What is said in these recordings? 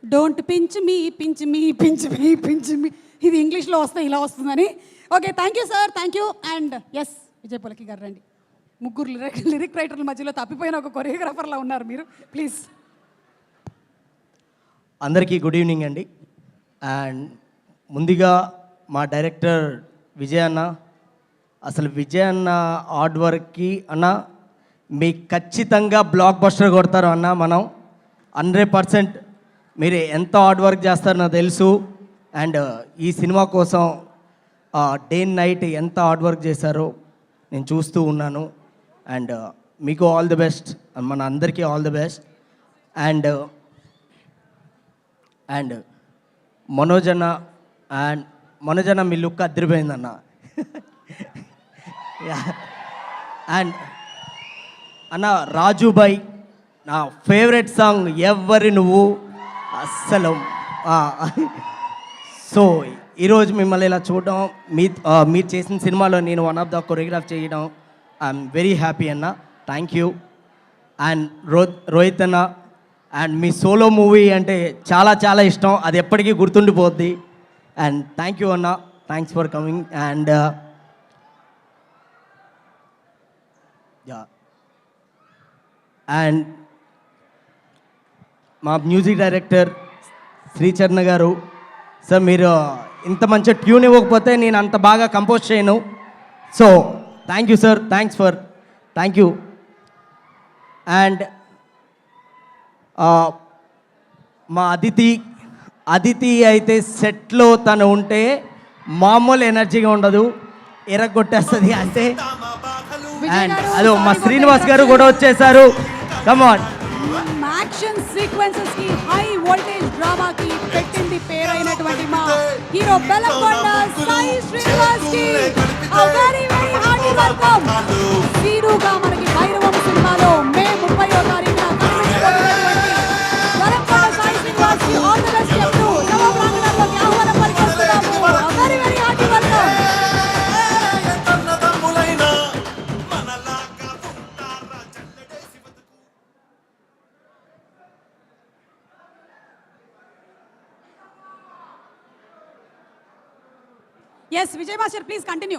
Don't pinch me pinch me pinch me pinch me, ఇది ఇంగ్లీష్లో వస్తే ఇలా వస్తుందని. Okay, thank you sir, thank you. And yes, Vijay Pulaki garu రండి. ముగ్గురు లిరిక్ రైటర్ల మధ్యలో తప్పిపోయిన ఒక కొరియోగ్రాఫర్లా ఉన్నారు మీరు, ప్లీజ్. అందరికీ గుడ్ ఈవినింగ్ అండి. అండ్ ముందుగా మా డైరెక్టర్ విజయ్ అన్న, అసలు విజయ్ అన్న హార్డ్ వర్క్కి అన్న మీకు ఖచ్చితంగా బ్లాక్ బస్టర్ కొడతారు అన్న. మనం 100% మీరు ఎంత హార్డ్ వర్క్ చేస్తారో నాకు తెలుసు. అండ్ ఈ సినిమా కోసం డే అండ్ నైట్ ఎంత హార్డ్ వర్క్ చేశారో నేను చూస్తూ ఉన్నాను. అండ్ మీకు ఆల్ ది బెస్ట్, మన అందరికీ all the best. And and Manoj అన్న మీ లుక్ అదిరిపోయిందన్న. అండ్ అన్న రాజుబాయ్, నా ఫేవరెట్ సాంగ్ ఎవ్వరి నువ్వు అస్సలు. సో ఈరోజు మిమ్మల్ని ఇలా చూడడం, మీరు చేసిన సినిమాలో నేను వన్ ఆఫ్ ద కొరియోగ్రాఫ్ చేయడం, ఐఎమ్ వెరీ హ్యాపీ అన్న. Thank you. అండ్ రోహిత్ అన్న, అండ్ మీ సోలో మూవీ అంటే చాలా చాలా ఇష్టం, అది ఎప్పటికీ గుర్తుండిపోద్ది. అండ్ థ్యాంక్ యూ అన్న, thanks for coming. And and మా మ్యూజిక్ డైరెక్టర్ శ్రీచరణ గారు, సార్ మీరు ఇంత మంచి ట్యూన్ ఇవ్వకపోతే నేను అంత బాగా కంపోజ్ చేయను. So thank you sir, thank you. And మా అదితి అయితే సెట్లో తను ఉంటే మామూలు ఎనర్జీగా ఉండదు, ఎరగొట్టేస్తుంది అంతే. అండ్ అదో మా శ్రీనివాస్ గారు కూడా వచ్చేసారు. కమాన్. యాక్షన్ సీక్వెన్సెస్ కి హై వోల్టేజ్ డ్రామా కి పెట్టింది పేరైనటువంటి మా హీరో బెల్లంకొండ సాయి శ్రీనివాస్ కి a very very hearty welcome. హీరోగా మనకి భైరవం సినిమాలో మే 30వ తారీఖున కనిపించబోతున్నటువంటి బెల్లంకొండ సాయి శ్రీనివాస్ కి ఆల్ ది బెస్ట్ చెప్తూ సభా ప్రాంగణంలోకి ఆహ్వానం పలికిస్తున్నాము. a very very hearty welcome. Yes Vijay master, please continue.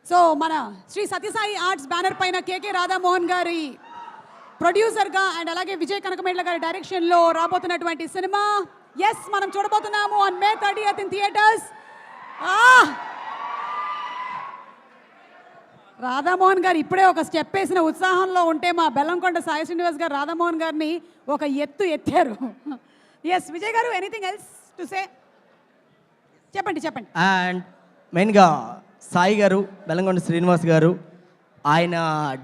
So మన శ్రీ సత్యసాయి ఆర్ట్స్ బ్యానర్ పైన కేకే రాధామోహన్ గారి ప్రొడ్యూసర్గా అండ్ అలాగే విజయ్ కనకమేళ్ల గారి డైరెక్షన్లో రాబోతున్నటువంటి సినిమా ఎస్ మనం చూడబోతున్నాము on May 30th in theatres. Radha Mohan గారు ఇప్పుడే ఒక స్టెప్ వేసిన ఉత్సాహంలో ఉంటే మా బెల్లంకొండ సాయి శ్రీనివాస్ గారు రాధామోహన్ గారిని ఒక ఎత్తారు. ఎస్ విజయ్ గారు, ఎనీథింగ్ ఎల్స్ టు సే? చెప్పండి. అండ్ మెయిన్గా సాయి గారు, బెల్లంకొండ శ్రీనివాస్ గారు, ఆయన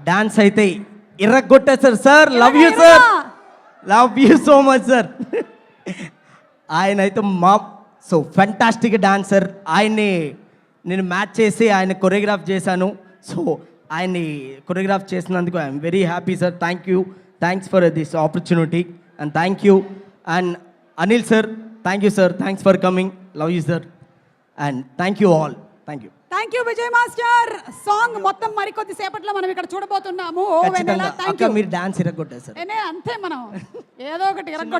డాన్స్ అయితే ఇర్రగొట్టేశారు sir. Love you so much sir. ఆయన అయితే సో ఫెంటాస్టిక్ డాన్సర్. ఆయన్ని నేను మ్యాచ్ చేసి ఆయన కొరియోగ్రాఫ్ చేశాను. సో ఆయన్ని కొరియోగ్రాఫ్ చేసినందుకు I'm very happy sir. Thanks for this opportunity and thank you. And Anil sir, thank you sir, thanks for coming. Love you sir and thank you all. Thank you Vijay master. Song మొత్తం మరికొద్ది సేపట్లో మనం ఇక్కడ చూడబోతున్నాము. మీరు dance ఇరగొట్టారు sir. అంతే, మనం ఏదో ఒకటి ఇరగొట్ట